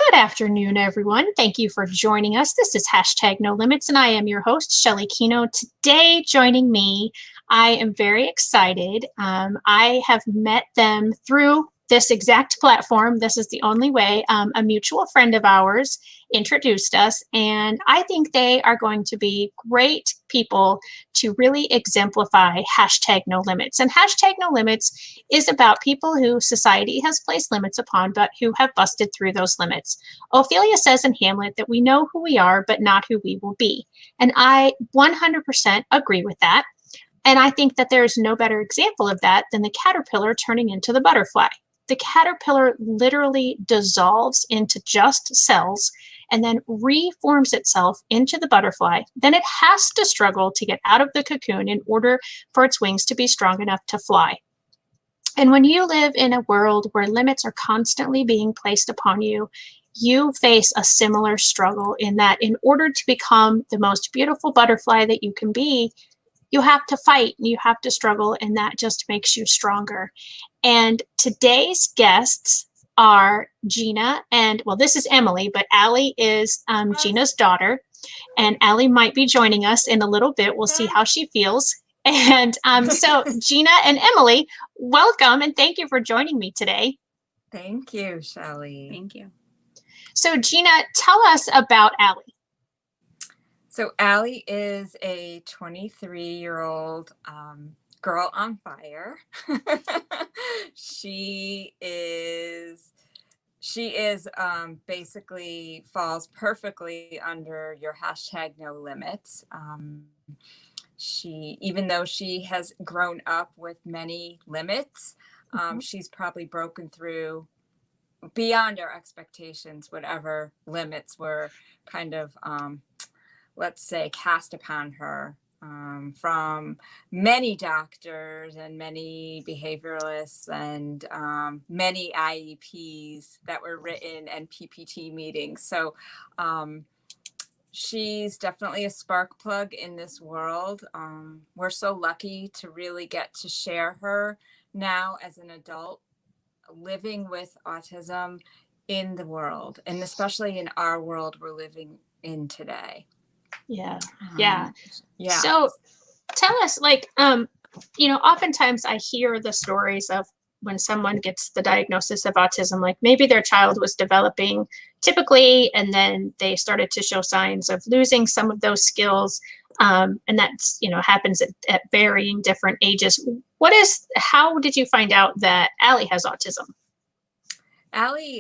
Good afternoon, everyone. Thank you for joining us. This is hashtag No Limits, and I am your host, Shelly Kino. Today, joining me, I am very excited. I have met them through this exact platform. This is the only way. A mutual friend of ours introduced us, and I think they are going to be great people to really exemplify hashtag No Limits. And hashtag No Limits is about people who society has placed limits upon, but who have busted through those limits. Ophelia says in Hamlet that we know who we are, but not who we will be. And I 100% agree with that. And I think that there is no better example of that than the caterpillar turning into the butterfly. The caterpillar literally dissolves into just cells and then reforms itself into the butterfly. Then it has to struggle to get out of the cocoon in order for its wings to be strong enough to fly. And when you live in a world where limits are constantly being placed upon you, you face a similar struggle in that in order to become the most beautiful butterfly that you can be, you have to fight, you have to struggle, and that just makes you stronger. And today's guests are Gina and, well, this is Emily, but Ally is Gina's daughter. And Ally might be joining us in a little bit. We'll see how she feels. And so Gina and Emily, welcome, and thank you for joining me today. Thank you, Shelly. Thank you. So Gina, tell us about Ally. So Ally is a 23-year-old girl on fire. She is basically falls perfectly under your hashtag No Limits. Even though she has grown up with many limits, she's probably broken through beyond our expectations, whatever limits were kind of, let's say, cast upon her from many doctors and many behavioralists and many IEPs that were written and PPT meetings. So she's definitely a spark plug in this world. We're so lucky to really get to share her now as an adult living with autism in the world, and especially in our world we're living in today. Yeah. So tell us, oftentimes I hear the stories of when someone gets the diagnosis of autism, like maybe their child was developing typically, and then they started to show signs of losing some of those skills. And that's, happens at varying different ages. How did you find out that Ally has autism? Ally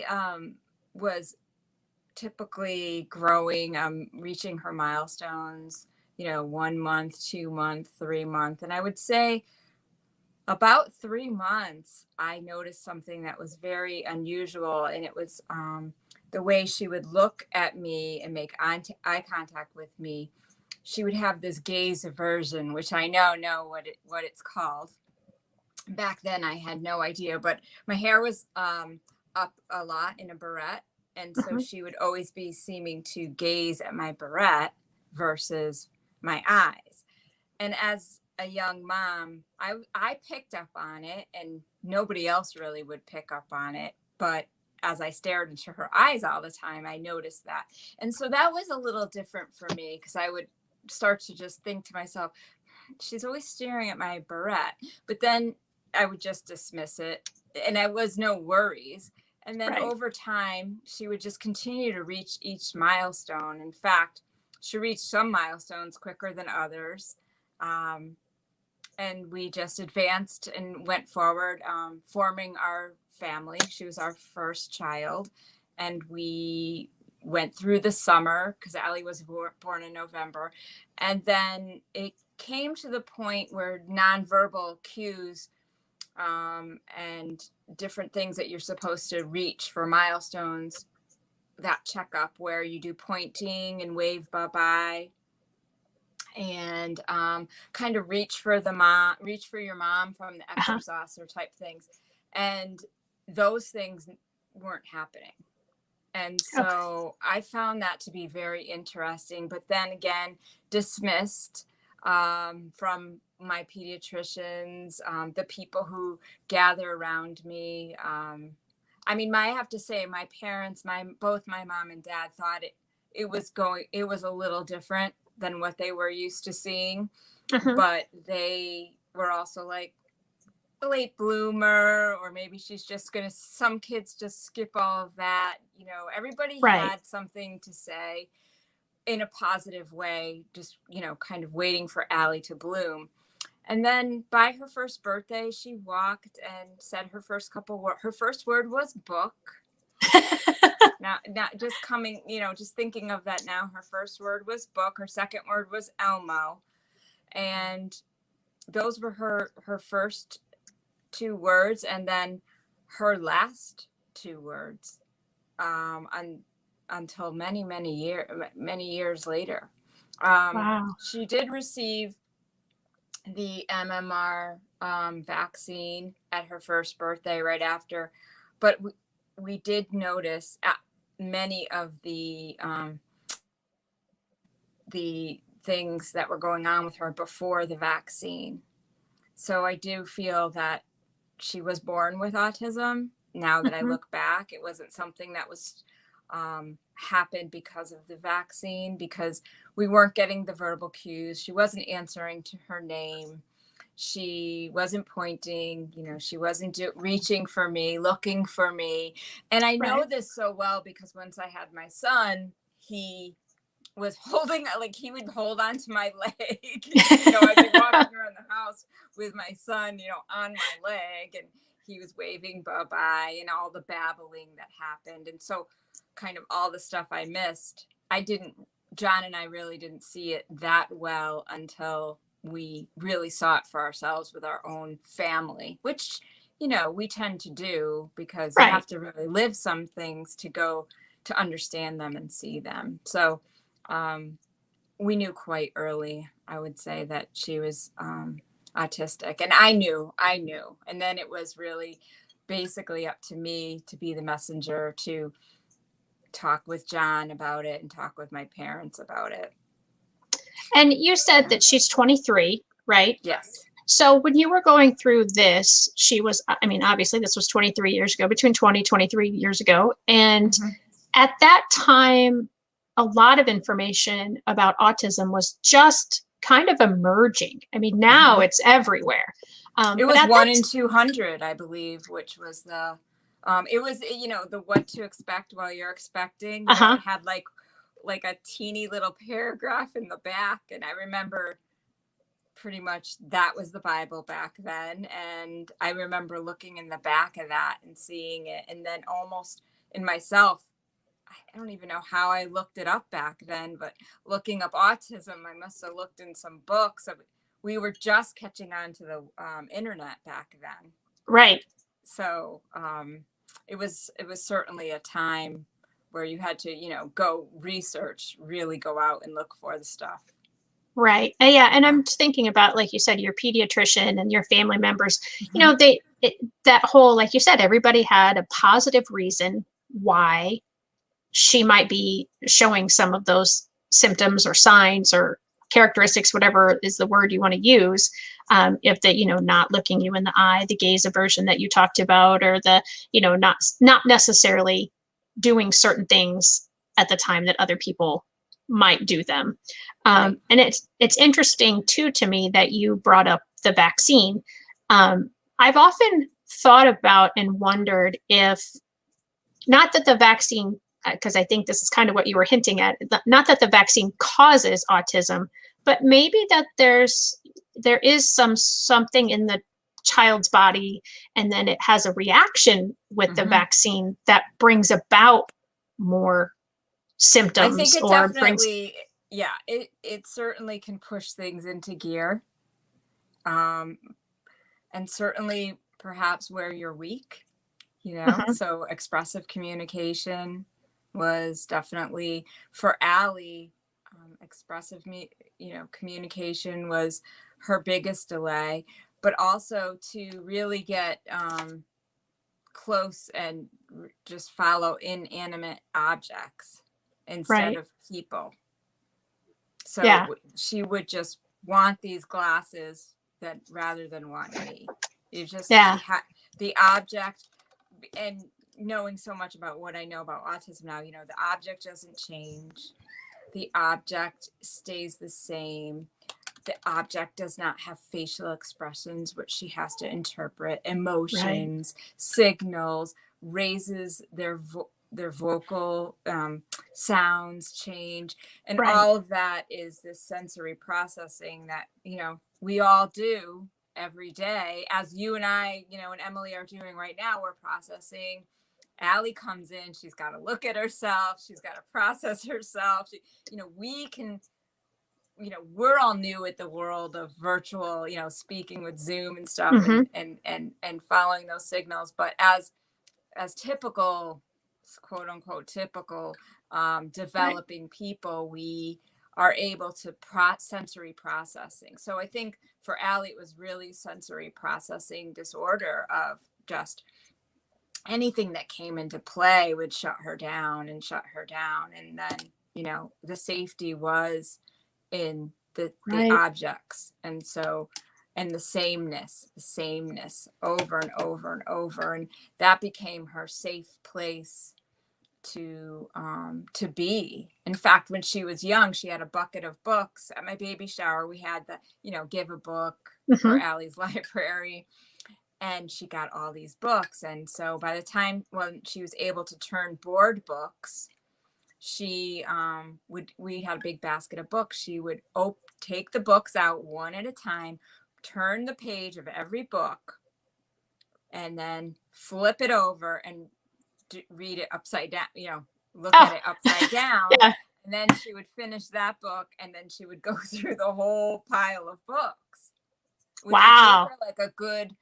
was typically growing, reaching her milestones, 1 month, 2 month, 3 month. And I would say about 3 months, I noticed something that was very unusual. And it was the way she would look at me and make eye contact with me. She would have this gaze aversion, which I know what it's called. Back then I had no idea, but my hair was up a lot in a barrette. And so she would always be seeming to gaze at my barrette versus my eyes. And as a young mom, I picked up on it, and nobody else really would pick up on it. But as I stared into her eyes all the time, I noticed that. And so that was a little different for me, because I would start to just think to myself, she's always staring at my barrette. But then I would just dismiss it, and I was no worries. And then over time, she would just continue to reach each milestone. In fact, she reached some milestones quicker than others. And we just advanced and went forward, forming our family. She was our first child. And we went through the summer, because Ally was born in November. And then it came to the point where nonverbal cues and different things that you're supposed to reach for milestones, that checkup where you do pointing and wave bye-bye, and kind of reach for your mom from the exerciser type things. And those things weren't happening. And so I found that to be very interesting, but then again, dismissed from my pediatricians, the people who gather around me. I mean, I have to say my parents, both my mom and dad thought it was a little different than what they were used to seeing, Mhm. but they were also like a late bloomer, or maybe she's just gonna, some kids just skip all of that. Everybody Right. had something to say in a positive way, just, kind of waiting for Allie to bloom. And then by her first birthday, she walked and said her first her first word was book. Now, not just coming, just thinking of that now, her first word was book. Her second word was Elmo. And those were her first two words. And then her last two words, until many years later. Wow. She did receive the MMR vaccine at her first birthday right after, but we did notice many of the things that were going on with her before the vaccine. So I do feel that she was born with autism. Now that I Mhm. look back, it wasn't something that was happened because of the vaccine, because we weren't getting the verbal cues. She wasn't answering to her name. She wasn't pointing, she wasn't reaching for me, looking for me. And I know Right. this so well because once I had my son, he was holding, like, he would hold onto my leg. I'd be walking around the house with my son, on my leg, and he was waving bye-bye, and all the babbling that happened. And so kind of all the stuff I missed, John and I really didn't see it that well until we really saw it for ourselves with our own family, which, we tend to do because you Right. have to really live some things to go to understand them and see them. So we knew quite early, I would say, that she was autistic. And I knew. And then it was really basically up to me to be the messenger to talk with John about it and talk with my parents about it. And you said Yeah. that she's 23, right? Yes. So when you were going through this, she was, I mean, obviously this was 23 years ago, between 20, 23 years ago. And Mm-hmm. at that time, a lot of information about autism was just kind of emerging. I mean, now Mm-hmm. it's everywhere. It But was at 1 that, in 200, I believe, which was it was, the what to expect while you're expecting, uh-huh, it had like a teeny little paragraph in the back. And I remember pretty much that was the Bible back then. And I remember looking in the back of that and seeing it. And then almost in myself, I don't even know how I looked it up back then, but looking up autism, I must have looked in some books. We were just catching on to the internet back then. right. So it was certainly a time where you had to, go research, really go out and look for the stuff. Right. Yeah. And Yeah. I'm just thinking about, like you said, your pediatrician and your family members, Mm-hmm. that whole, like you said, everybody had a positive reason why she might be showing some of those symptoms or signs or characteristics, whatever is the word you want to use. If the, not looking you in the eye, the gaze aversion that you talked about, or the, not necessarily doing certain things at the time that other people might do them. Right. And it's interesting too to me that you brought up the vaccine. I've often thought about and wondered if, not that the vaccine, because I think this is kind of what you were hinting at, not that the vaccine causes autism, but maybe that there is something in the child's body, and then it has a reaction with the Mm-hmm. vaccine that brings about more I think symptoms it or brings. definitely, yeah, it certainly can push things into gear. Um, and certainly perhaps where you're weak, Mhm. so expressive communication was definitely for Allie. Expressive communication was her biggest delay, but also to really get close and just follow inanimate objects instead Right. of people. Yeah. So she would just want these glasses rather than want me. It just, she Yeah. had the object, and knowing so much about what I know about autism now, you know, the object doesn't change. The object stays the same. The object does not have facial expressions, which she has to interpret, Right. emotions, signals, raises their vocal sounds change. And Right. all of that is this sensory processing that, you know, we all do every day, as you and I, you know, and Emily are doing right now. We're processing. Allie comes in, she's got to look at herself, she's got to process herself. You know, we can, you know, we're all new at the world of virtual, you know, speaking with Zoom and stuff, Mm-hmm. and following those signals. But as typical, quote unquote, typical Right. developing people, we are able to sensory processing. So I think for Allie, it was really sensory processing disorder of just anything that came into play would shut her down and shut her down. And then, you know, the safety was in the Right. objects. And so, and the sameness over and over and over. And that became her safe place to be. In fact, when she was young, she had a bucket of books. At my baby shower, we had the, you know, give a book for Mm-hmm. Allie's library, and she got all these books. And so by the time when she was able to turn board books, she we had a big basket of books. She would take the books out one at a time, turn the page of every book, and then flip it over and read it upside down, you know, look at Oh, it upside down. yeah. And then she would finish that book, and then she would go through the whole pile of books, which would take Wow. her like a good,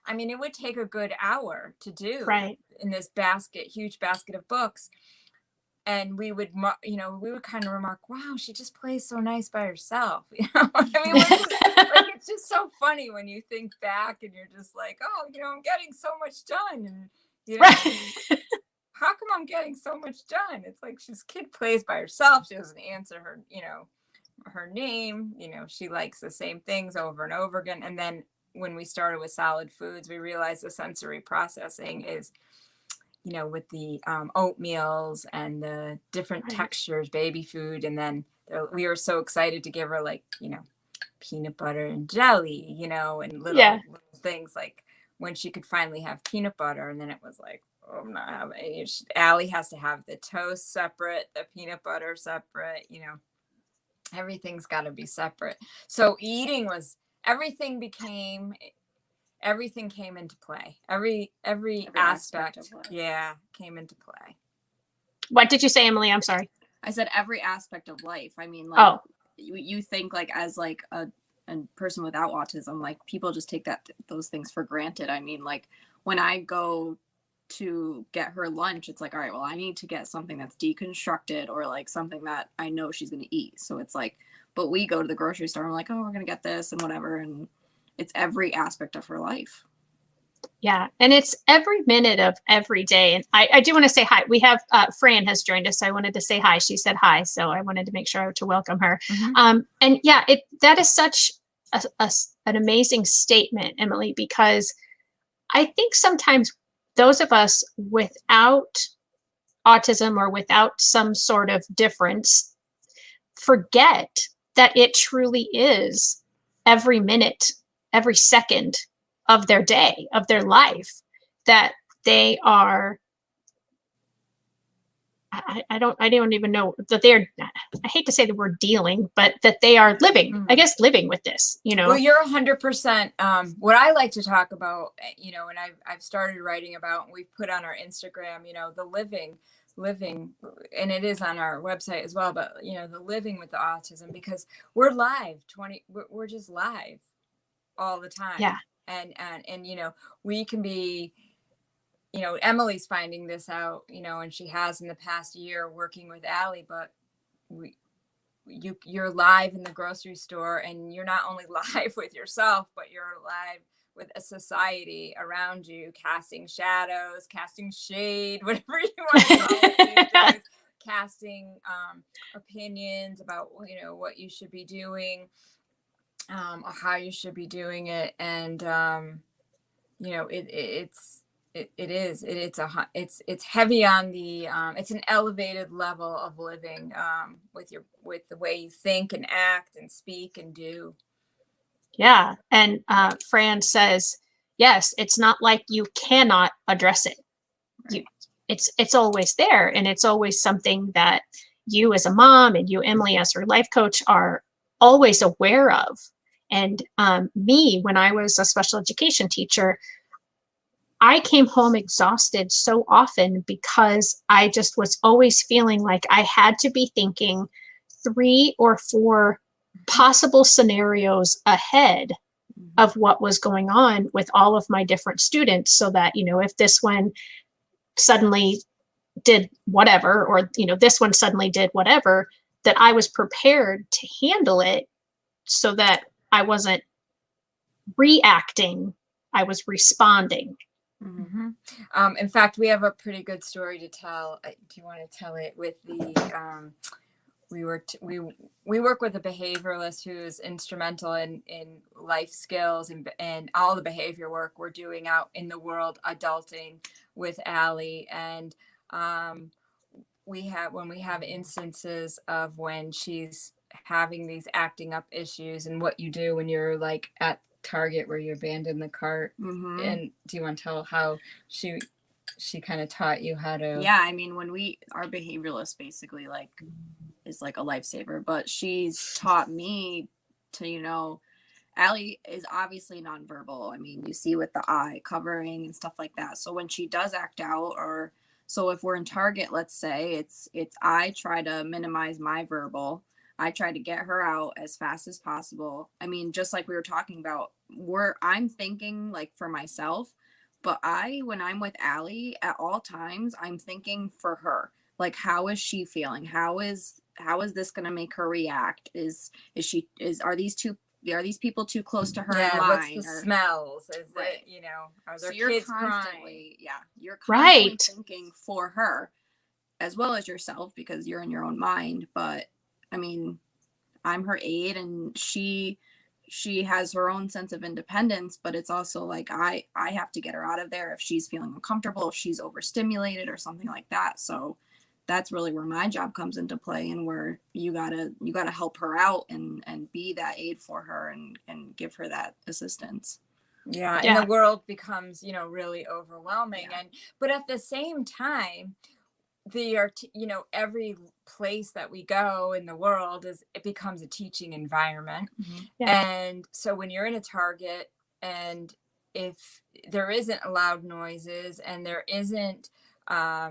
I mean, it would take a good hour to do Right. in this basket, huge basket of books. And we would, you know, we would kind of remark, wow, she just plays so nice by herself. You know, I mean, we're just like, it's just so funny when you think back and you're just like, oh, you know, I'm getting so much done. And, you know, Right. how come I'm getting so much done? It's like, she's kid plays by herself. She doesn't answer her, you know, her name, you know, she likes the same things over and over again. And then when we started with solid foods, we realized the sensory processing is, you know, with the oatmeals and the different Right. textures, baby food. And then we were so excited to give her, like, you know, peanut butter and jelly, you know, and Yeah. little things, like when she could finally have peanut butter. And then it was like, oh, I'm not having any. Allie has to have the toast separate, the peanut butter separate, you know, everything's got to be separate. So eating was, everything came into play. Every aspect of life. yeah, came into play. What did you say, Emily? I'm sorry. I said every aspect of life. I mean, like, Oh, you think, like, as like a person without autism, like, people just take those things for granted. I mean, like, when I go to get her lunch, it's like, all right, well, I need to get something that's deconstructed, or like something that I know she's going to eat. So it's like, but we go to the grocery store and we're like, oh, we're going to get this and whatever. And it's every aspect of her life. yeah. And it's every minute of every day. And I do want to say hi. We have Fran has joined us. So I wanted to say hi. She said hi. So I wanted to make sure to welcome her. Mm-hmm. And yeah, that is such an amazing statement, Emily, because I think sometimes those of us without autism or without some sort of difference forget that it truly is every minute, every second of their day, of their life, that they are. I don't even know that they're, I hate to say the word dealing, but that they are living, I guess, living with this, you know. Well, you're 100%. What I like to talk about, you know, and I've started writing about, and we've put on our Instagram, you know, the living, and it is on our website as well, but, you know, the living with the autism, because we're live we're just live all the time. Yeah. And, you know, we can be, you know, Emily's finding this out, you know, and she has in the past year working with Allie, but you're live in the grocery store, and you're not only live with yourself, but you're live with a society around you, casting shadows, casting shade, whatever you want to call it, casting opinions about, you know, what you should be doing, or how you should be doing it. And you know, it's It's heavy on the it's an elevated level of living with the way you think and act and speak and do. Yeah. And Fran says, yes, it's not like you cannot address it. You, it's always there, and it's always something that you as a mom and you, Emily, as her life coach, are always aware of. And me, when I was a special education teacher, I came home exhausted so often because I just was always feeling like I had to be thinking 3 or 4 possible scenarios ahead of what was going on with all of my different students, so that, if this one suddenly did whatever, or, this one suddenly did whatever, that I was prepared to handle it, so that I wasn't reacting, I was responding. Mm-hmm. In fact, we have a pretty good story to tell. Do you want to tell it? With the we work with a behavioralist who's instrumental in life skills and all the behavior work we're doing out in the world, adulting with Ally. And when we have instances of when she's having these acting up issues, and what you do when you're like at Target where you abandon the cart. And do you want to tell how she kind of taught you how to? Yeah, I mean, our behavioralist basically is like a lifesaver, but she's taught me to, Ally is obviously nonverbal. I mean, you see with the eye covering and stuff like that. So when she does act out, so if we're in Target, let's say, it's I try to minimize my verbal. I try to get her out as fast as possible. I mean, just like we were talking about, I'm thinking like for myself, but when I'm with Ally at all times, I'm thinking for her. Like, how is she feeling? How is this going to make her react? Are these people too close to her in line? What's the smells? Is right. it, are there kids crying? Yeah, you're constantly Right. thinking for her as well as yourself, because you're in your own mind. But I mean, I'm her aide, and she has her own sense of independence, but it's also like I have to get her out of there if she's feeling uncomfortable, if she's overstimulated or something like that. So that's really where my job comes into play, and where you gotta help her out and be that aid for her and give her that assistance. Yeah. And the world becomes, really overwhelming. Yeah. But at the same time, every place that we go in the world it becomes a teaching environment. And so when you're in a Target, and if there isn't loud noises, and there isn't a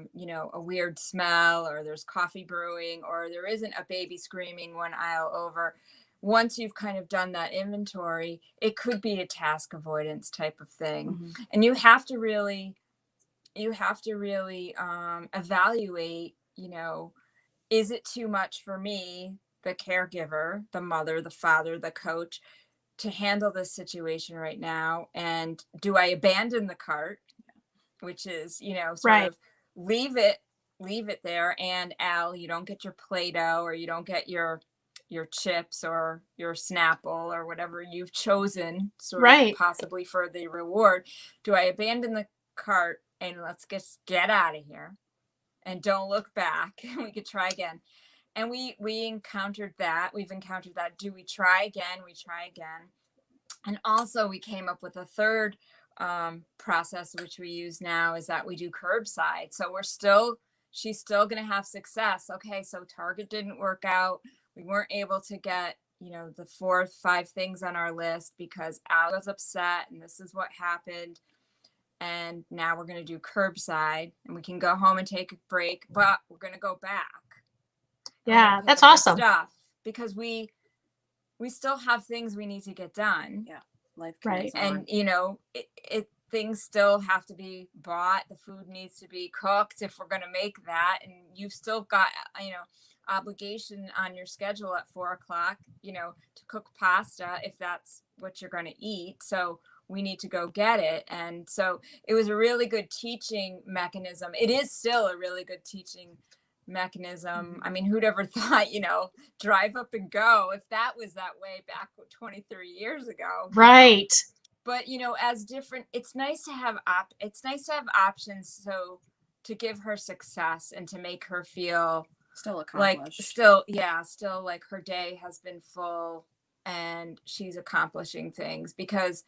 weird smell, or there's coffee brewing, or there isn't a baby screaming one aisle over, once you've kind of done that inventory, it could be a task avoidance type of thing. And you have to really evaluate, is it too much for me, the caregiver, the mother, the father, the coach, to handle this situation right now? And do I abandon the cart, which is, sort of leave it there, and Al, you don't get your Play-Doh, or you don't get your chips or your Snapple or whatever you've chosen sort of possibly for the reward? Do I abandon the cart and let's just get out of here and don't look back, and we could try again? And we've encountered that. Do we try again? We try again. And also we came up with a third process, which we use now, is that we do curbside. So she's still going to have success. Okay, so Target didn't work out. We weren't able to get, the 4 or 5 things on our list because Al was upset, and this is what happened. And now we're going to do curbside, and we can go home and take a break, but we're going to go back. Yeah, that's awesome. Stuff, because we still have things we need to get done. Yeah, life carries on. And things still have to be bought. The food needs to be cooked if we're going to make that, and you've still got obligation on your schedule at 4:00, to cook pasta if that's what you're going to eat. So we need to go get it. And so it was a really good teaching mechanism. It is still a really good teaching mechanism. I mean, who'd ever thought, drive up and go, if that was that way back 23 years ago. Right. but as different, it's nice to have options, so to give her success and to make her feel Still like accomplished. still like her day has been full and she's accomplishing things, because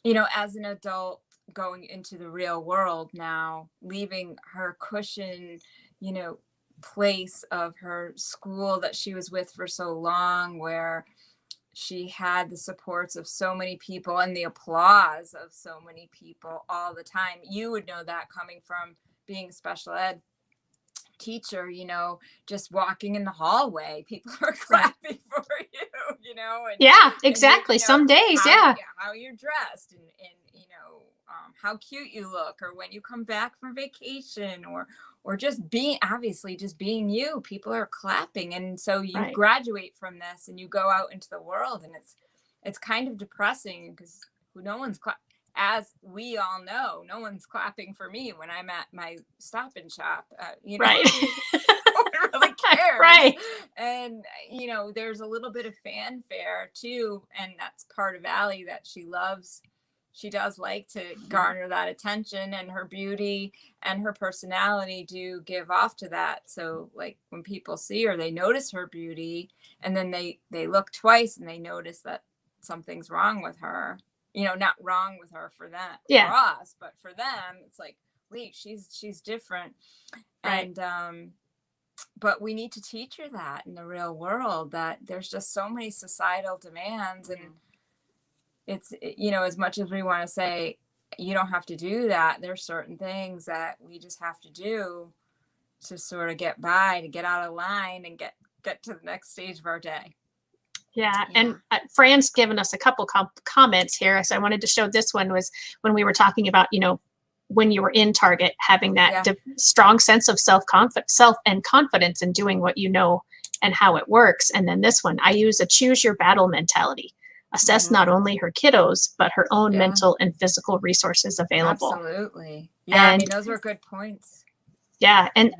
as an adult going into the real world now, leaving her cushion place of her school that she was with for so long, where she had the supports of so many people and the applause of so many people all the time. You would know that coming from being a special ed teacher, just walking in the hallway, people are clapping for you, and Yeah, and exactly. Some days, yeah. how you're dressed, and how cute you look, or when you come back from vacation, or just being you, people are clapping. And so you Right. graduate from this and you go out into the world, and it's kind of depressing, because as we all know, no one's clapping for me when I'm at my Stop and Shop. Right. No one really cares. Right. And there's a little bit of fanfare too, and that's part of Ally that she loves. She does like to garner that attention, and her beauty and her personality do give off to that. So like when people see her, they notice her beauty, and then they look twice and they notice that something's wrong with her. Not wrong with her for them, Yeah. for us, but for them, it's like, wait, she's different. Right. And but we need to teach her that in the real world, that there's just so many societal demands, and it's, as much as we want to say you don't have to do that, there's certain things that we just have to do to sort of get by, to get out of line and get to the next stage of our day. Yeah. And Fran's given us a couple comments here. So I wanted to show this one was when we were talking about, when you were in Target, having that strong sense of self and confidence in doing what you know and how it works. And then this one, I use a choose your battle mentality. Assess not only her kiddos, but her own mental and physical resources available. Absolutely. Yeah. And those are good points. Yeah. And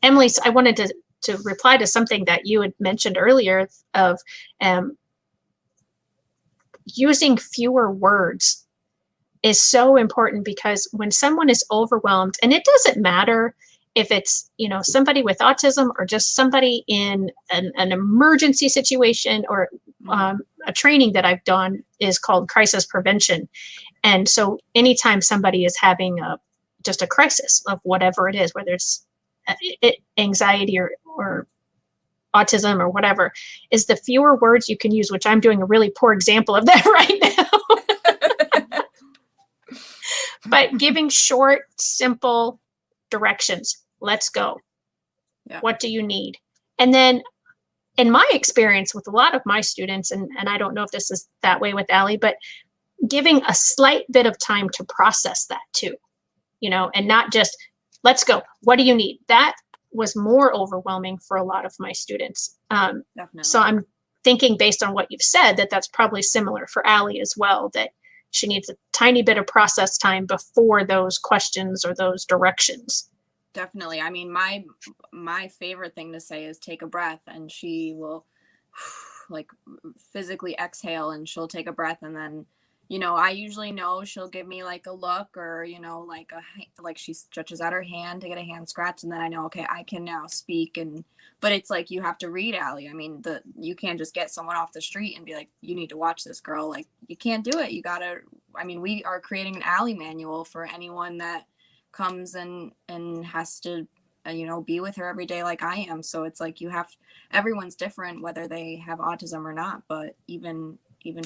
Emily, I wanted to reply to something that you had mentioned earlier of using fewer words is so important, because when someone is overwhelmed, and it doesn't matter if it's, somebody with autism or just somebody in an emergency situation, or a training that I've done is called crisis prevention. And so anytime somebody is having just a crisis of whatever it is, whether it's anxiety or autism or whatever, is the fewer words you can use, which I'm doing a really poor example of that right now. But giving short, simple directions. Let's go. Yeah. What do you need? And then in my experience with a lot of my students, and I don't know if this is that way with Ally, but giving a slight bit of time to process that too, and not just, let's go. What do you need? That was more overwhelming for a lot of my students. Definitely. So I'm thinking, based on what you've said, that that's probably similar for Ally as well, that she needs a tiny bit of process time before those questions or those directions. Definitely. I mean, my favorite thing to say is take a breath, and she will like physically exhale, and she'll take a breath, and then I usually know she'll give me like a look, or like she stretches out her hand to get a hand scratch, and then I know, okay, I can now speak. But it's like, you have to read Ally. I mean, you can't just get someone off the street and be like, you need to watch this girl. Like, you can't do it. You gotta. I mean, we are creating an Ally manual for anyone that comes and has to be with her every day, like I am. So it's like, everyone's different, whether they have autism or not. But even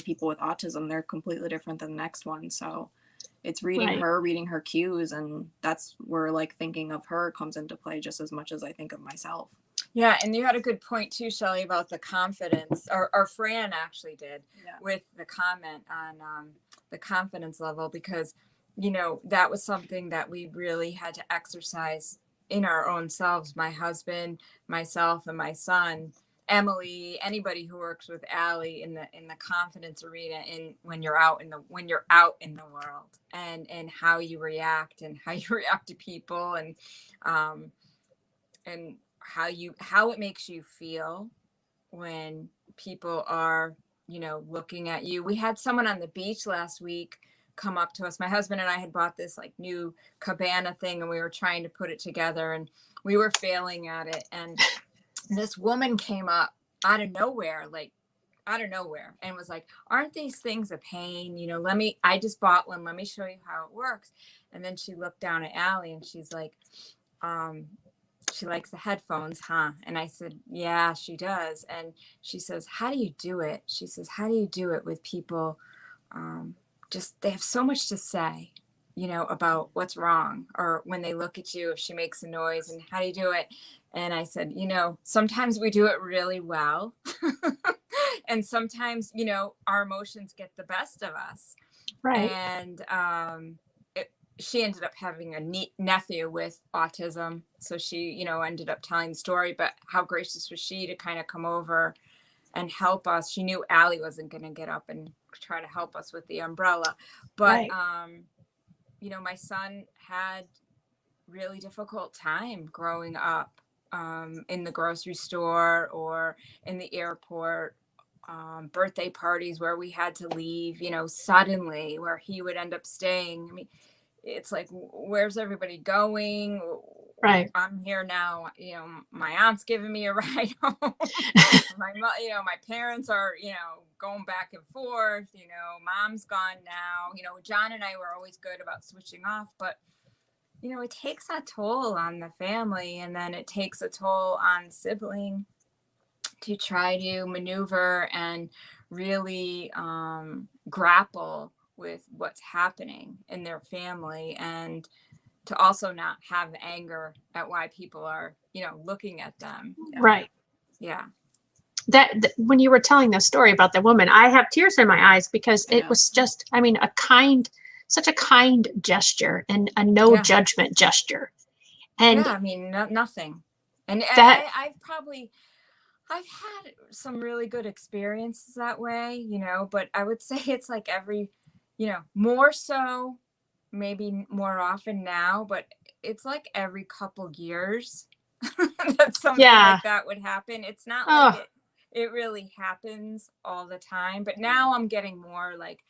people with autism, they're completely different than the next one. So it's reading her cues, and that's where like thinking of her comes into play just as much as I think of myself. Yeah. And you had a good point too, Shelley, about the confidence, or Fran actually did, with the comment on the confidence level, because that was something that we really had to exercise in our own selves. My husband, myself, and my son, Emily, anybody who works with Ally in the confidence arena, when you're out in the world, and how you react, and how you react to people, and how it makes you feel when people are looking at you. We had someone on the beach last week come up to us. My husband and I had bought this like new cabana thing, and we were trying to put it together, and we were failing at it. And this woman came up out of nowhere, and was like, aren't these things a pain? I just bought one. Let me show you how it works. And then she looked down at Ally and she's like, she likes the headphones, huh? And I said, yeah, she does. And she says, how do you do it? She says, how do you do it with people? They have so much to say, about what's wrong, or when they look at you, if she makes a noise, and how do you do it? And I said, sometimes we do it really well. And sometimes, our emotions get the best of us. Right. And she ended up having a nephew with autism. So she, ended up telling the story, but how gracious was she to kind of come over and help us. She knew Ally wasn't going to get up and try to help us with the umbrella. But, right. My son had really difficult time growing up in the grocery store or in the airport, birthday parties where we had to leave, suddenly, where he would end up staying. I mean, it's like, where's everybody going? Right. I'm here now. My aunt's giving me a ride home. My parents are, going back and forth. Mom's gone now. John and I were always good about switching off, but it takes a toll on the family, and then it takes a toll on sibling to try to maneuver and really grapple with what's happening in their family, and to also not have anger at why people are, looking at them. Right. Yeah. That when you were telling the story about the woman, I have tears in my eyes, because it was just, such a kind gesture and a no judgment gesture. And nothing. And that, I've had some really good experiences that way, but I would say it's like every, more so, maybe more often now, but it's like every couple years that something like that would happen. It's not like it really happens all the time, but now I'm getting more like,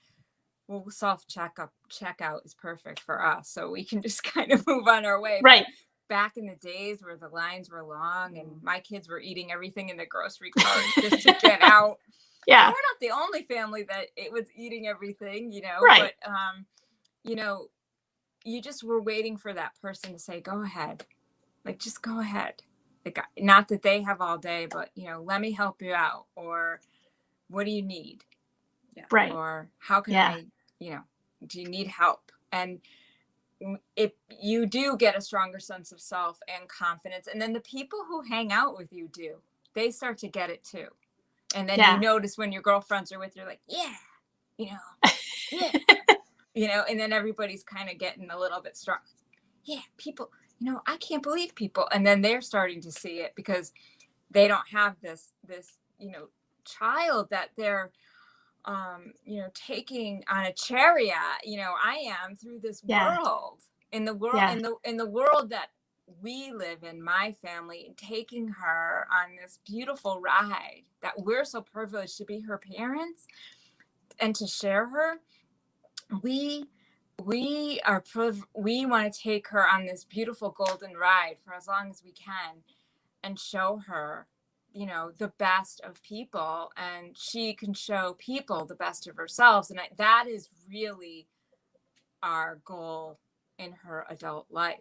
well, checkout is perfect for us, so we can just kind of move on our way. Right. But back in the days where the lines were long and my kids were eating everything in the grocery cart just to get out. Yeah. And we're not the only family that it was eating everything, Right. But, you just were waiting for that person to say, go ahead. Like, just go ahead. Like, not that they have all day, but, let me help you out. Or what do you need? Yeah. Right. Or how can I, do you need help? And if you do get a stronger sense of self and confidence, and then the people who hang out with you they start to get it too. And then you notice when your girlfriends are with you, like, yeah, and then everybody's kind of getting a little bit strong. Yeah, people, I can't believe people. And then they're starting to see it because they don't have this, child that they're, taking on a chariot, I am through this world, in the world, in the world that we live in, my family, and taking her on this beautiful ride that we're so privileged to be her parents and to share her. We want to take her on this beautiful golden ride for as long as we can and show her, the best of people, and she can show people the best of herself. And that is really our goal in her adult life.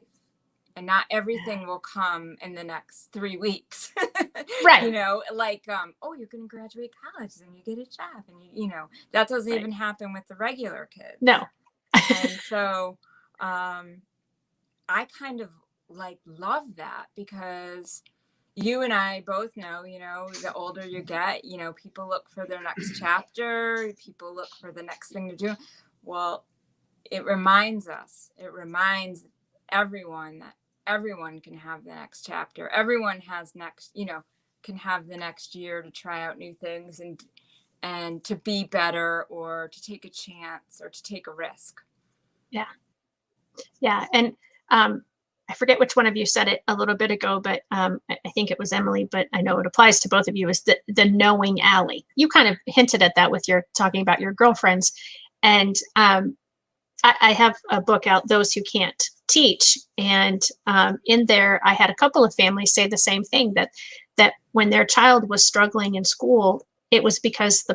And not everything will come in the next 3 weeks. Right. You're going to graduate college and you get a job, and that doesn't even happen with the regular kids. No. And so I kind of love that, because you and I both know, the older you get, people look for their next chapter, people look for the next thing to do. Well, it reminds everyone that everyone can have the next chapter. Everyone has can have the next year to try out new things and to be better, or to take a chance, or to take a risk. Yeah. Yeah. And I forget which one of you said it a little bit ago, but I think it was Emily, but I know it applies to both of you, is the knowing Ally. You kind of hinted at that with your talking about your girlfriends. And I have a book out, Those Who Can't Teach. And in there, I had a couple of families say the same thing, that when their child was struggling in school, it was because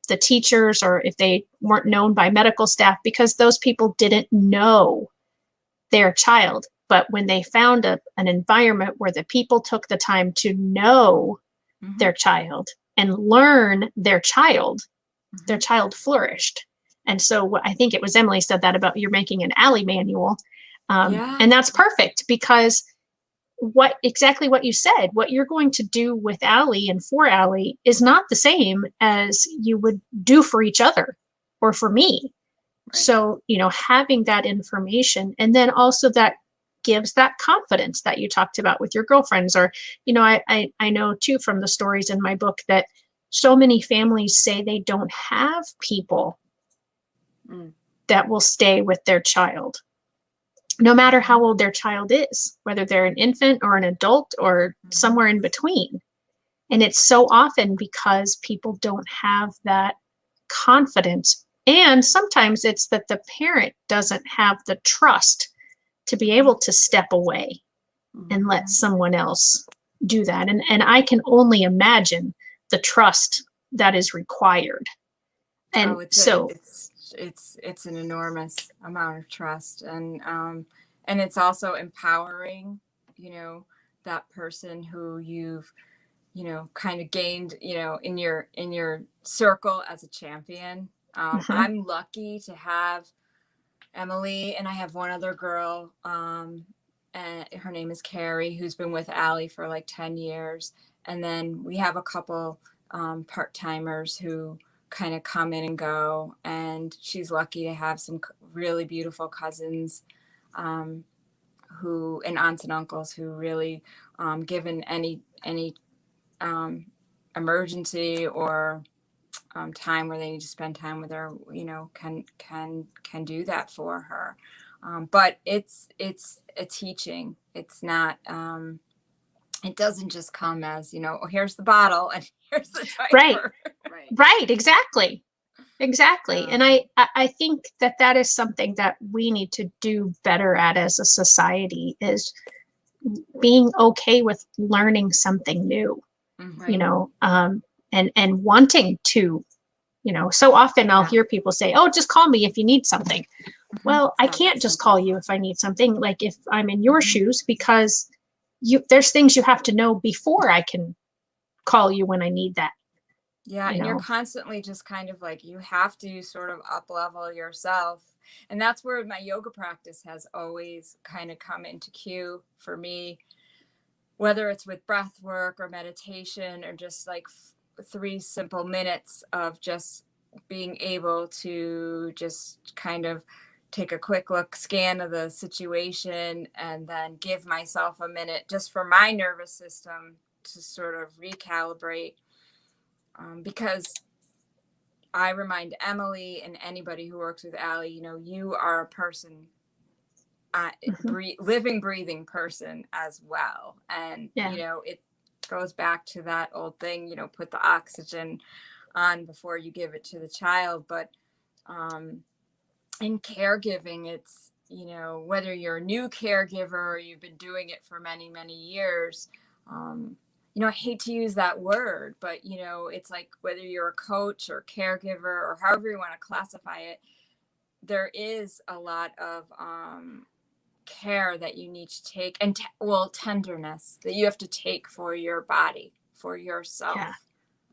the teachers, or if they weren't known by medical staff, because those people didn't know their child. But when they found an environment where the people took the time to know their child and learn their child flourished. And so I think it was Emily said that about you're making an Ally manual. And that's perfect, because exactly what you said, what you're going to do with Ally and for Ally is not the same as you would do for each other or for me. Right. So, having that information, and then also that gives that confidence that you talked about with your girlfriends, or, I know too from the stories in my book that so many families say they don't have people that will stay with their child, no matter how old their child is, whether they're an infant or an adult or somewhere in between. And it's so often because people don't have that confidence. And sometimes it's that the parent doesn't have the trust to be able to step away and let someone else do that. And I can only imagine the trust that is required. And it's an enormous amount of trust, and it's also empowering, that person who you've, kind of gained, in your circle as a champion. I'm lucky to have Emily, and I have one other girl, and her name is Carrie, who's been with Ally for like 10 years. And then we have a couple part-timers who kind of come in and go, and she's lucky to have some really beautiful cousins and aunts and uncles who really, given any emergency or time where they need to spend time with her, can do that for her. But it's a teaching. It's not, it doesn't just come as, oh, here's the bottle and here's the diaper. Right. Exactly. And I think that is something that we need to do better at as a society, is being okay with learning something new, and wanting to, so often I'll hear people say, oh, just call me if you need something. Well, I can't just call you if I need something. Like if I'm in your shoes, because there's things you have to know before I can call you when I need that. Yeah. And you're constantly just kind of like, you have to sort of up-level yourself. And that's where my yoga practice has always kind of come into cue for me, whether it's with breath work or meditation, or just like 3 simple minutes of just being able to just kind of take a quick scan of the situation, and then give myself a minute just for my nervous system to sort of recalibrate. Because I remind Emily and anybody who works with Ally, you are a person, living, breathing person as well. And, it goes back to that old thing, put the oxygen on before you give it to the child. But in caregiving, it's, whether you're a new caregiver or you've been doing it for many, many years, I hate to use that word, but, it's like whether you're a coach or caregiver or however you want to classify it, there is a lot of care that you need to take, and tenderness that you have to take for your body, for yourself.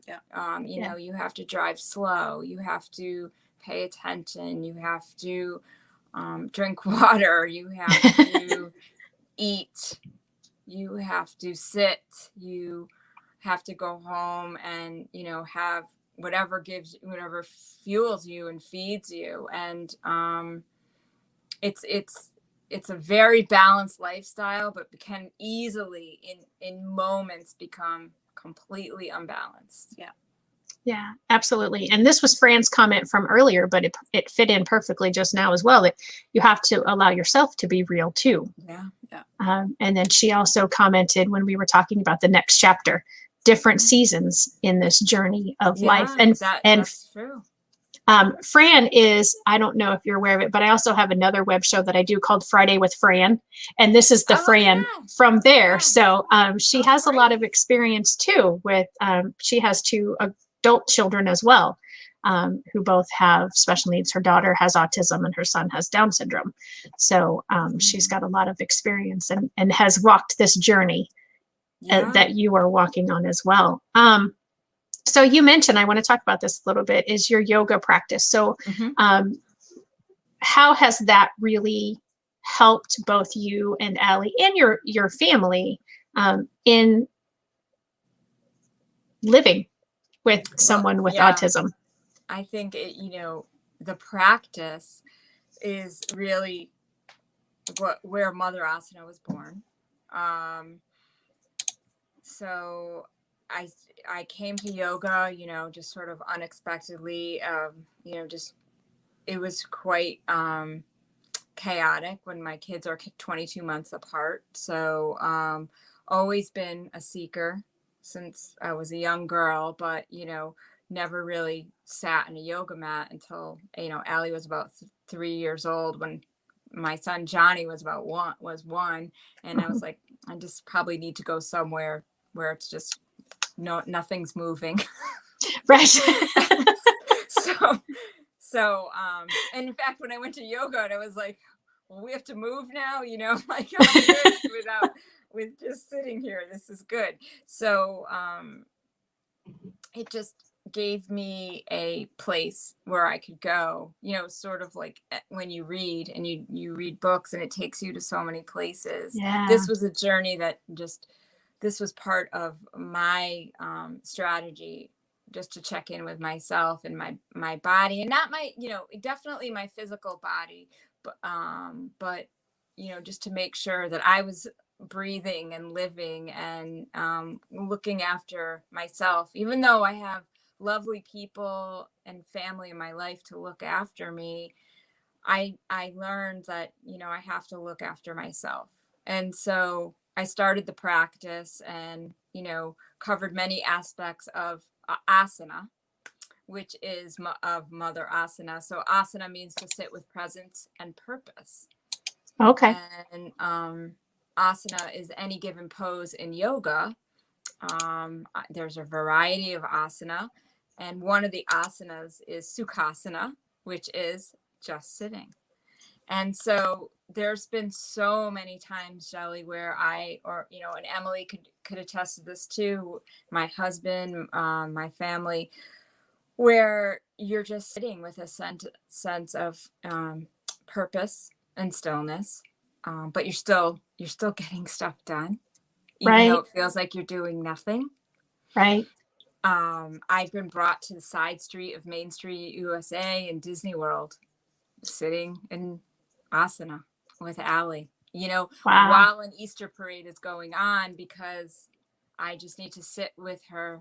You have to drive slow. You have to pay attention. You have to drink water. You have to eat. You have to sit. You have to go home and, have whatever fuels you and feeds you. And it's a very balanced lifestyle, but can easily in moments become completely unbalanced. Yeah, absolutely. And this was Fran's comment from earlier, but it fit in perfectly just now as well, that you have to allow yourself to be real too. Yeah. Yeah. And then she also commented when we were talking about the next chapter, different seasons in this journey of life. Yeah, And that's true. Fran is, I don't know if you're aware of it, but I also have another web show that I do called Friday with Fran. And this is the Oh, Fran yeah. from there. Yeah. So she Oh, has a lot of great. experience too with, she has 2 adult children as well, who both have special needs. Her daughter has autism and her son has Down syndrome. So she's got a lot of experience and has walked this journey Yeah. that you are walking on as well. So you mentioned, I want to talk about this a little bit, is your yoga practice. So how has that really helped both you and Ally and your family in living with someone with autism? I think the practice is really where Mother Asana was born. So I came to yoga, just sort of unexpectedly. Just it was quite chaotic when my kids are 22 months apart. So always been a seeker since I was a young girl, but never really sat in a yoga mat until Allie was about 3 years old, when my son Johnny was one, and I was like, I just probably need to go somewhere where it's just nothing's moving. Right. So and in fact, when I went to yoga, and I was like, well, we have to move now, like with just sitting here, this is good. So it just gave me a place where I could go, sort of like when you read and you read books and it takes you to so many places. Yeah. This was a journey that this was part of my strategy, just to check in with myself and my body, and not my, definitely my physical body, but just to make sure that I was breathing and living and looking after myself, even though I have lovely people and family in my life to look after me. I learned that, I have to look after myself. And so I started the practice and, covered many aspects of asana, which is of Mother Asana. So asana means to sit with presence and purpose. Okay. And asana is any given pose in yoga. There's a variety of asana, and one of the asanas is sukhasana, which is just sitting. And so there's been so many times, Shelley, where and Emily could attest to this too, my husband, my family, where you're just sitting with a sense of purpose and stillness, but you're still getting stuff done, even though it feels like you're doing nothing. Right. I've been brought to the side street of Main Street, USA, in Disney World, sitting in asana with Allie, while an Easter parade is going on, because I just need to sit with her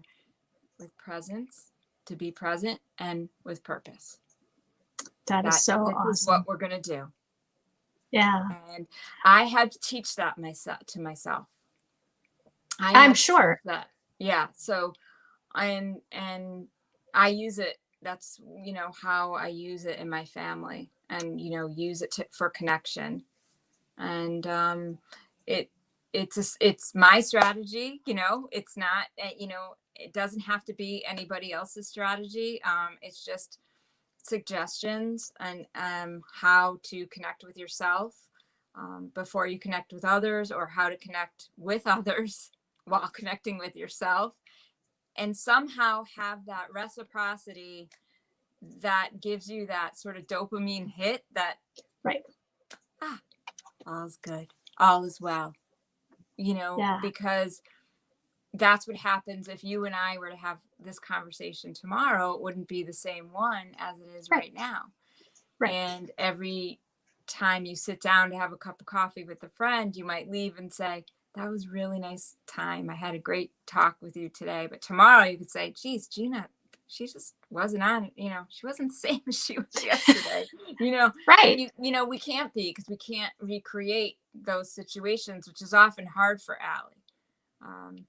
with presence, to be present, and with purpose. That is so awesome. This is what we're going to do. Yeah. And I had to teach that to myself. I'm sure. That. Yeah. So, and I use it. That's, how I use it in my family, and, use it for connection. And it's my strategy, it's not, it doesn't have to be anybody else's strategy. It's just suggestions and how to connect with yourself before you connect with others, or how to connect with others while connecting with yourself, and somehow have that reciprocity that gives you that sort of dopamine hit that, right, all's good, all is well, because that's what happens if you and I were to have this conversation tomorrow. It wouldn't be the same one as it is right now. Right. And every time you sit down to have a cup of coffee with a friend, you might leave and say, that was a really nice time. I had a great talk with you today. But tomorrow you could say, geez, Gina, she just wasn't on, she wasn't the same as she was yesterday, Right. and we can't be, because we can't recreate those situations, which is often hard for Allie.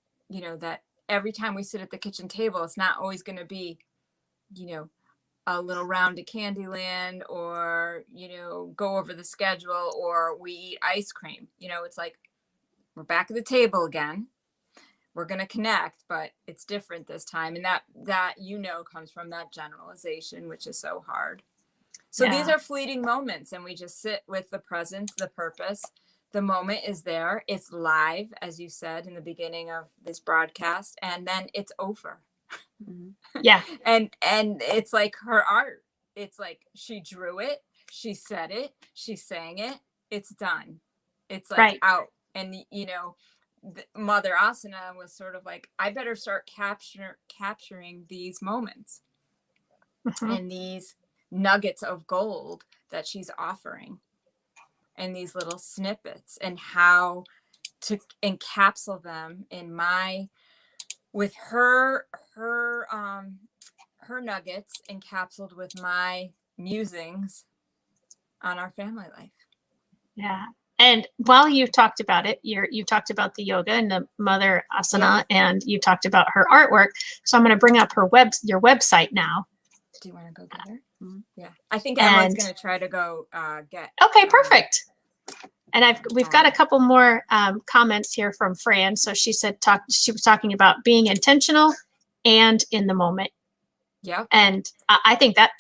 That every time we sit at the kitchen table, it's not always going to be, a little round to Candyland, or, go over the schedule, or we eat ice cream. It's like, we're back at the table again. We're going to connect, but it's different this time. And that comes from that generalization, which is so hard. So these are fleeting moments, and we just sit with the presence, the purpose. The moment is there. It's live, as you said in the beginning of this broadcast, and then it's over. Yeah. And it's like her art. It's like she drew it, she said it, she sang it, it's done. It's like out. And Mother Asana was sort of like, I better start capturing these moments and these nuggets of gold that she's offering, and these little snippets, and how to encapsulate them with her nuggets encapsulated with my musings on our family life. Yeah. And while you've talked about it, you talked about the yoga and the Mother Asana, and you talked about her artwork. So I'm going to bring up your website now. Do you want to go get her? Yeah. I think Emily's going to try to go get. Okay, perfect. And we've got a couple more comments here from Fran. So she said she was talking about being intentional and in the moment. Yeah. And I think that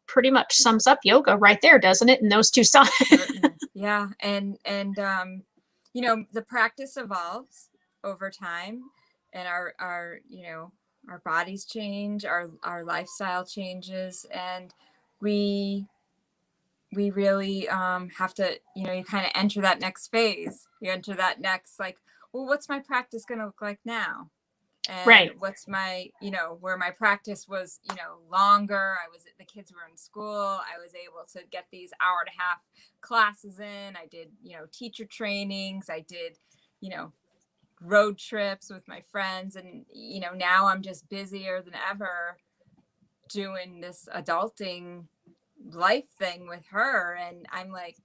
pretty much sums up yoga right there, doesn't it? In those two songs. Yeah. And the practice evolves over time, and our bodies change, our lifestyle changes, and we really have to, you kind of enter that next phase. You enter that next, like, well, what's my practice going to look like now? And what's my, where my practice was, longer. The kids were in school. I was able to get these 1.5-hour classes in. I did, teacher trainings. I did, road trips with my friends. And, now I'm just busier than ever doing this adulting life thing with her. And I'm like,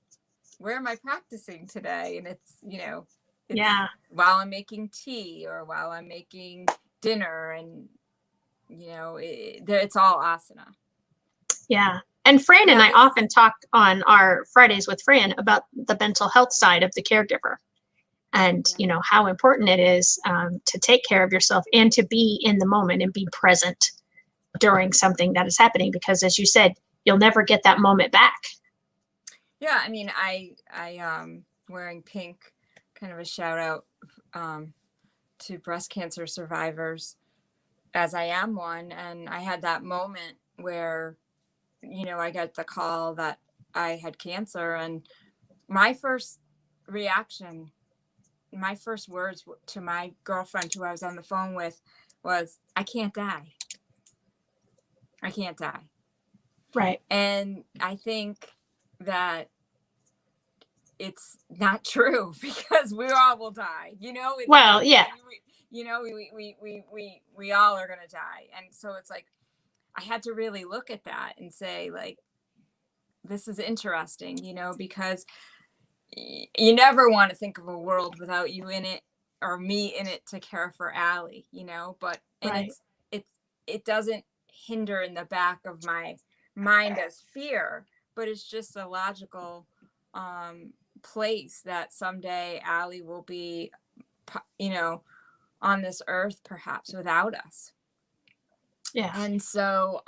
where am I practicing today? And it's, while I'm making tea, or while I'm making dinner, and it's all asana. Yeah. And Fran and I often talk on our Fridays with Fran about the mental health side of the caregiver, and how important it is to take care of yourself and to be in the moment and be present during something that is happening, because as you said, you'll never get that moment back. Yeah. I mean, I wearing pink, kind of a shout out to breast cancer survivors, as I am one. And I had that moment where, I got the call that I had cancer, and my first reaction, my first words to my girlfriend who I was on the phone with was, I can't die. I can't die. Right. And I think that it's not true, because we all will die, Well, yeah. We all are going to die. And so it's like, I had to really look at that and say, like, this is interesting, because you never want to think of a world without you in it, or me in it, to care for Allie, but, and it doesn't hinder in the back of my mind as fear, but it's just a logical place that someday Allie will be, on this earth, perhaps without us. Yeah. And so,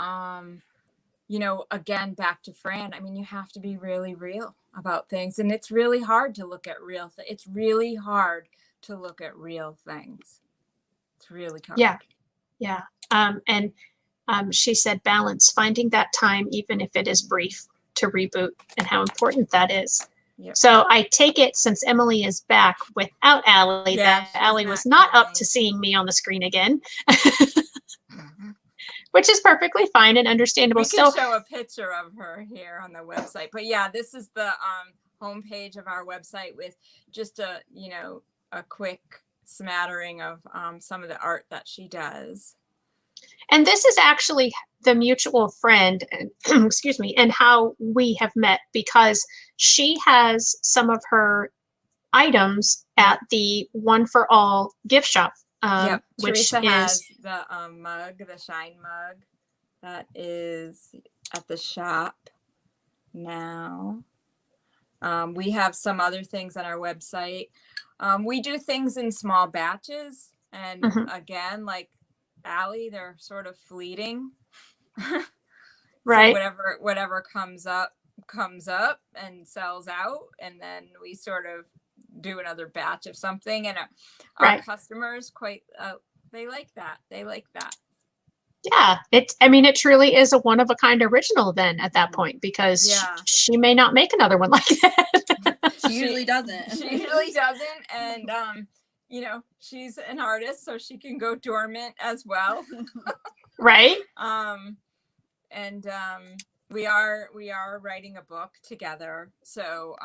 again, back to Fran, I mean, you have to be really real about things, and it's really hard to look at real things. It's really hard to look at real things. It's really hard. Yeah. Yeah. And she said balance, finding that time, even if it is brief, to reboot, and how important that is. Yep. So I take it, since Emily is back without Allie, that Allie was not up to seeing me on the screen again, which is perfectly fine and understandable. We can show a picture of her here on the website. But yeah, this is the homepage of our website, with just a quick smattering of some of the art that she does. And this is actually the mutual friend, excuse me, and how we have met, because she has some of her items at the One for All gift shop, Yep. which Teresa is has the mug, the shine mug, that is at the shop now. We have some other things on our website. We do things in small batches, and again, like Ally, they're sort of fleeting. right. So whatever comes up and sells out, and then we sort of do another batch of something, and our customers quite they like that. Yeah, it truly is a one of a kind original then at that point, because she may not make another one like that. She usually doesn't. And she's an artist, so she can go dormant as well. Right. We are writing a book together, so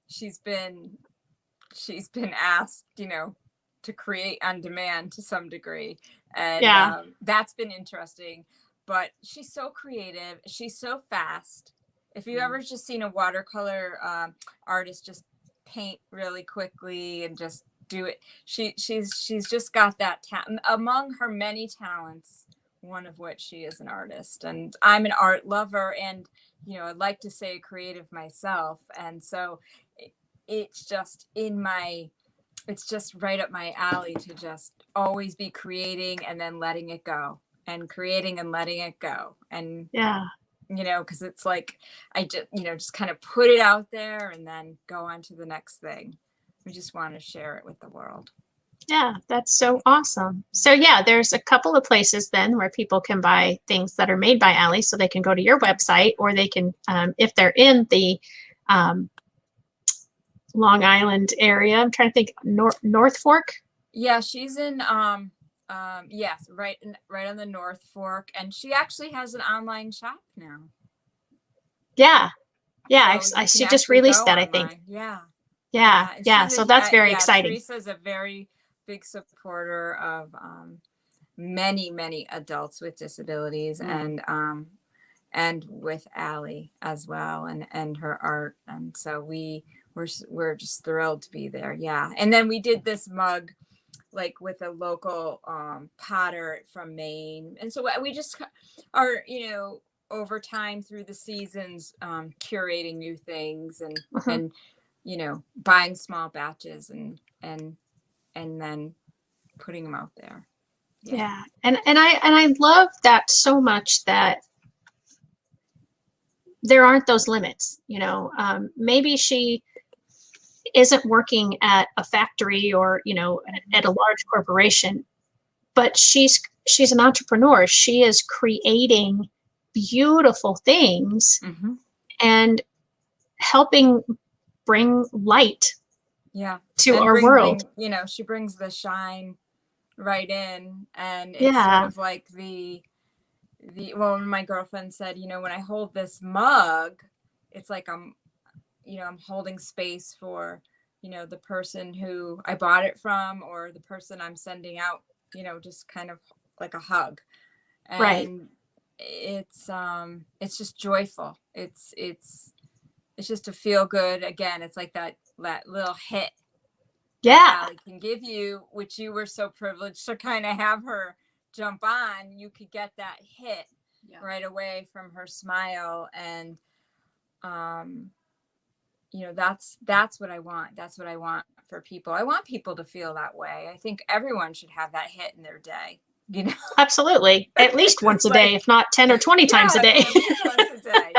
she's been asked, to create on demand to some degree, and that's been interesting. But she's so creative, she's so fast. If you ever just seen a watercolor artist just paint really quickly and just do it, she's just got that talent. Among her many talents, one of which she is an artist, and I'm an art lover, and I'd like to say creative myself, and so it's just right up my alley to just always be creating and then letting it go, and creating and letting it go, and because it's like I just kind of put it out there and then go on to the next thing. We just want to share it with the world. Yeah, that's so awesome. So there's a couple of places then where people can buy things that are made by Ally. So they can go to your website, or they can, if they're in the Long Island area. I'm trying to think, North Fork. Yeah, she's in yes, right on the North Fork, and she actually has an online shop now. Yeah, So she just released that, I think. Yeah. So that's very exciting. Teresa's a very big supporter of many adults with disabilities, and with Ally as well, and her art, and so we're just thrilled to be there. Yeah. And then we did this mug like with a local potter from Maine, and so we just are over time through the seasons curating new things, and buying small batches and then putting them out there. And I love that so much, that there aren't those limits. Maybe she isn't working at a factory or at a large corporation, but she's an entrepreneur. She is creating beautiful things and helping bring light to our world. She brings the shine right in, and it's sort of like my girlfriend said, when I hold this mug, it's like I'm holding space for the person who I bought it from, or the person I'm sending out, just kind of like a hug. And it's just joyful. It's just to feel good. Again, it's like that little hit that Ally can give you, which you were so privileged to kind of have her jump on. You could get that hit right away from her smile, and that's what I want. That's what I want for people. I want people to feel that way. I think everyone should have that hit in their day. Absolutely, at least once a day, if not 10 or 20 times a day. At least once a day,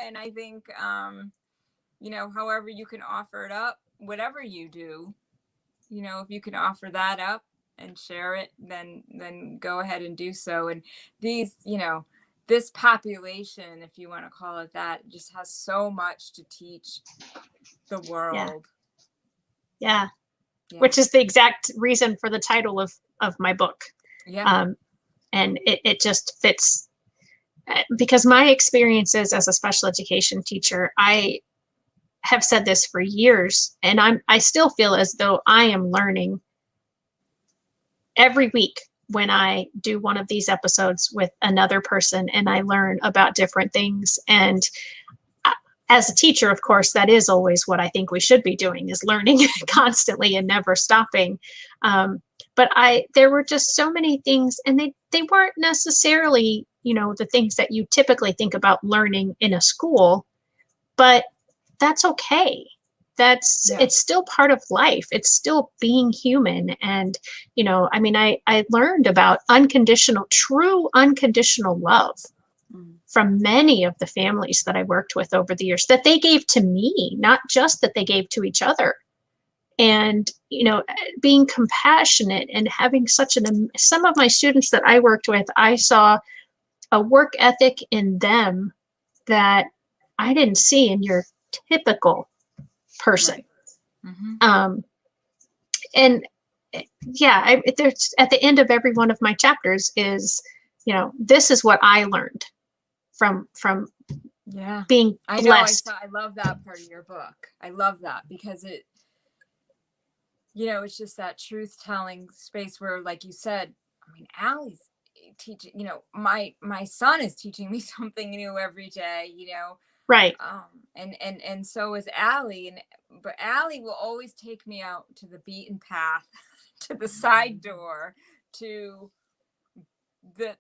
and I think however you can offer it up, whatever you do, if you can offer that up and share it, then go ahead and do so. And these, this population, if you want to call it that, just has so much to teach the world. Yeah. Which is the exact reason for the title of my book. And it just fits, because my experiences as a special education teacher, I have said this for years, and I still feel as though I am learning every week when I do one of these episodes with another person and I learn about different things. And as a teacher, of course, that is always what I think we should be doing, is learning constantly and never stopping. But there were just so many things, and they weren't necessarily, the things that you typically think about learning in a school, but that's okay. It's still part of life. It's still being human. And, I learned about true unconditional love from many of the families that I worked with over the years, that they gave to me, not just that they gave to each other. And, being compassionate and having some of my students that I worked with, I saw a work ethic in them that I didn't see in your typical person. Right. Mm-hmm. And yeah, there's, at the end of every one of my chapters is, this is what I learned from being blessed. I love that part of your book. I love that because it's just that truth telling space where, like you said, Allie's teaching, my son is teaching me something new every day, Right. And so is Allie, but Allie will always take me out to the beaten path, to the side door, to the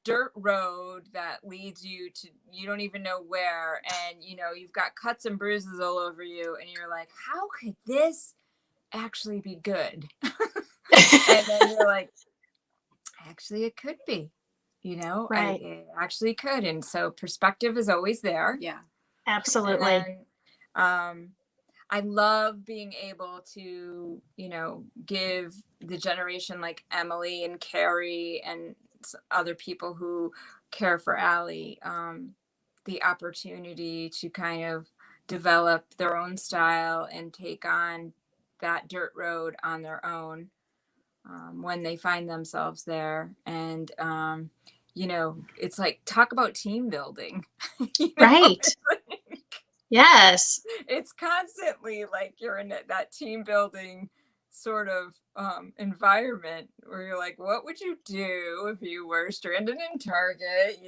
dirt road that leads you to, you don't even know where, and you've got cuts and bruises all over you, and you're like, how could this actually be good? And then you're like, actually it could be. Right. It actually could. And so perspective is always there. Yeah, absolutely. And, I love being able to, give the generation like Emily and Carrie and other people who care for Allie, the opportunity to kind of develop their own style and take on that dirt road on their own. When they find themselves there. And, it's like, talk about team building. Right. Yes. It's constantly like you're in that team building sort of environment where you're like, what would you do if you were stranded in Target,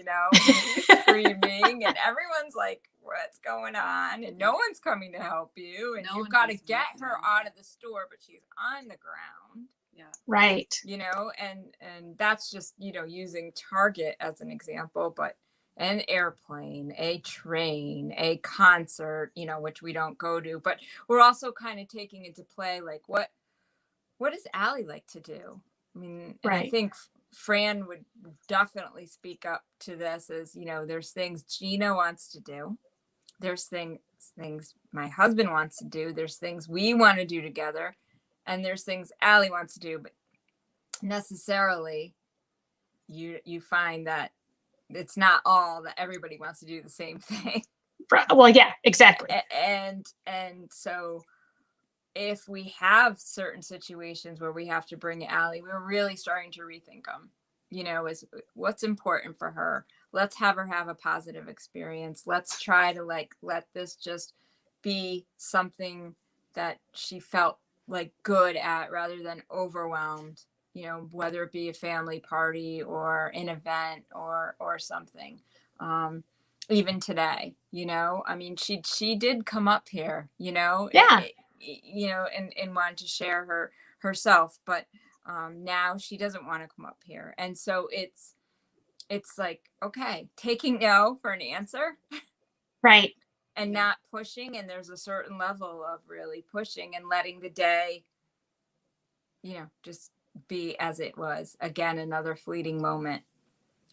screaming, and everyone's like, what's going on? And no one's coming to help you. And you've got to get her out of the store, but she's on the ground. Yeah. Right. And that's just, using Target as an example, but an airplane, a train, a concert, which we don't go to, but we're also kind of taking into play, like, what does Allie like to do? And right. I think Fran would definitely speak up to this as, there's things Gina wants to do. There's things my husband wants to do. There's things we want to do together. And there's things Allie wants to do, but necessarily you find that it's not all that everybody wants to do the same thing. Well, yeah, exactly. And so if we have certain situations where we have to bring Allie, we're really starting to rethink them, is what's important for her. Let's have her have a positive experience. Let's try to let this just be something that she felt like good at rather than overwhelmed, whether it be a family party or an event or something. Even today, she did come up here, Yeah. And wanted to share herself, but now she doesn't want to come up here. And so it's like, okay, taking no for an answer. Right. And not pushing. And there's a certain level of really pushing and letting the day, just be as it was. Again, another fleeting moment.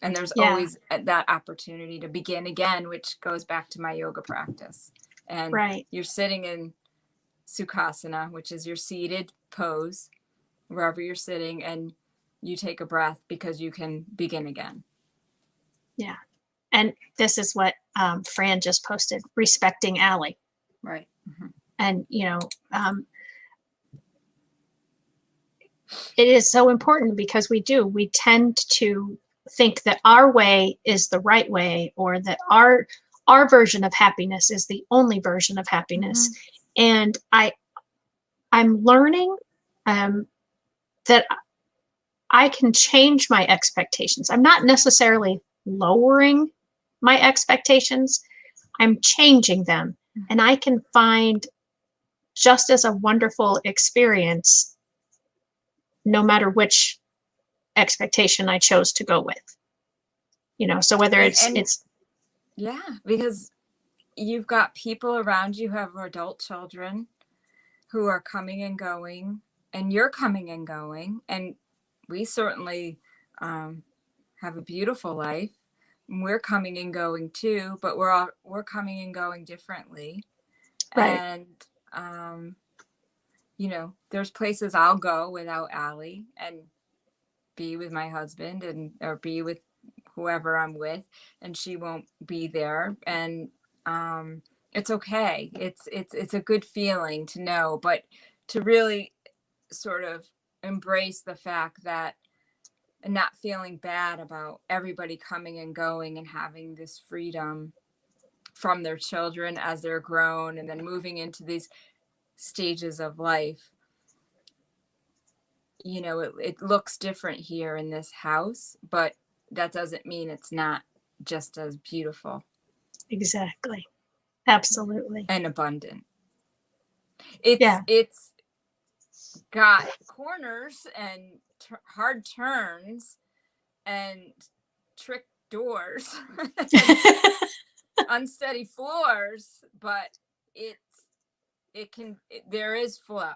And there's always that opportunity to begin again, which goes back to my yoga practice. And you're sitting in Sukhasana, which is your seated pose, wherever you're sitting, and you take a breath because you can begin again. Yeah. And this is what Fran just posted, respecting Allie. Right. Mm-hmm. And, it is so important because we tend to think that our way is the right way, or that our version of happiness is the only version of happiness. Mm-hmm. And I'm learning that I can change my expectations. I'm not necessarily lowering my expectations. I'm changing them. And I can find just as a wonderful experience, no matter which expectation I chose to go with. So whether it's yeah, because you've got people around you who have adult children who are coming and going, and you're coming and going, and we certainly have a beautiful life. We're coming and going too, but we're coming and going differently. right. And there's places I'll go without Ally and be with my husband or be with whoever I'm with, and she won't be there. And it's okay. It's a good feeling to know, but to really sort of embrace the fact that, and not feeling bad about everybody coming and going and having this freedom from their children as they're grown and then moving into these stages of life. It looks different here in this house, but that doesn't mean it's not just as beautiful. Exactly. Absolutely. And abundant. It's got corners and hard turns and trick doors, unsteady floors, but there is flow.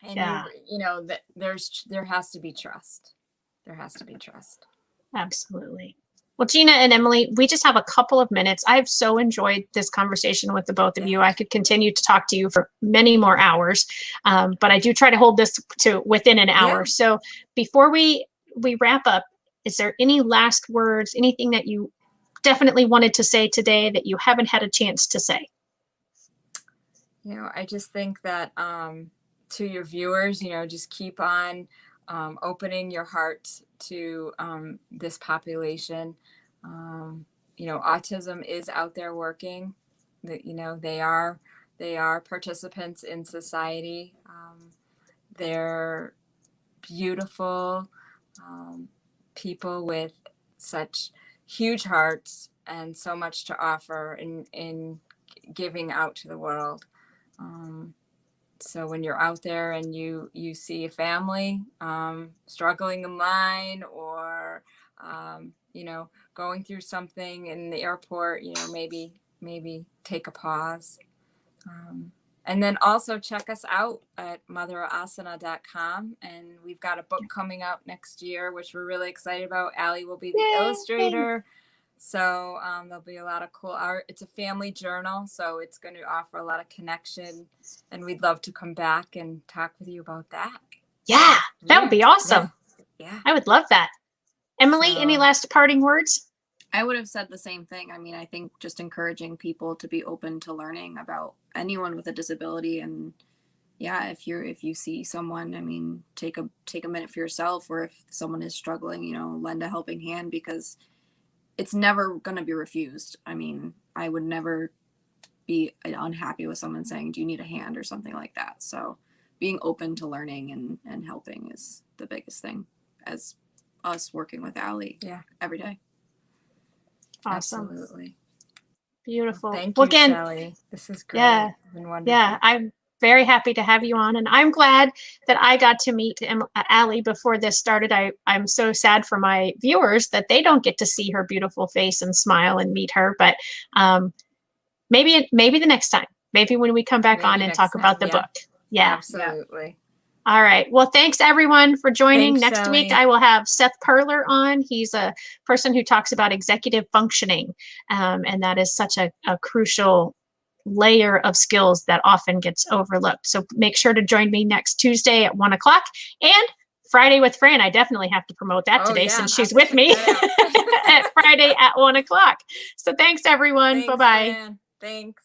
And that there has to be trust. There has to be trust. Absolutely. Well, Gina and Emily, we just have a couple of minutes. I've so enjoyed this conversation with the both of you. I could continue to talk to you for many more hours, but I do try to hold this to within an hour. Yeah. So before we wrap up, is there any last words, anything that you definitely wanted to say today that you haven't had a chance to say? I just think that to your viewers, just keep on opening your heart to this population. Autism is out there working. They are participants in society. They're beautiful people with such huge hearts and so much to offer in giving out to the world. So when you're out there and you see a family struggling in line or, going through something in the airport, maybe take a pause. And then also check us out at motherasana.com. And we've got a book coming out next year, which we're really excited about. Ally will be the illustrator. So there'll be a lot of cool art. It's a family journal, so it's going to offer a lot of connection. And we'd love to come back and talk with you about that. Yeah, that would be awesome. Yeah. I would love that. Emily, any last parting words? I would have said the same thing. I mean, I think just encouraging people to be open to learning about anyone with a disability. And yeah, if you see someone, I mean, take a minute for yourself, or if someone is struggling, lend a helping hand, because it's never going to be refused. I mean, I would never be unhappy with someone saying, do you need a hand or something like that? So being open to learning and helping is the biggest thing, as us working with Ally every day. Awesome. Absolutely. Beautiful. Thank you, again, Shelly. This is great. Yeah. It's been wonderful. Yeah. I'm very happy to have you on, and I'm glad that I got to meet Ally before this started. I'm so sad for my viewers that they don't get to see her beautiful face and smile and meet her, but maybe the next time, maybe when we come back on and talk about the book. Yeah. Absolutely. All right. Well, thanks everyone for joining. Thanks, Next Shelly. week, I will have Seth Perler on. He's a person who talks about executive functioning. And that is such a crucial layer of skills that often gets overlooked. So make sure to join me next Tuesday at 1:00 and Friday with Fran. I definitely have to promote that today since she's with me at Friday at 1:00. So thanks everyone. Thanks, bye-bye. Fran. Thanks.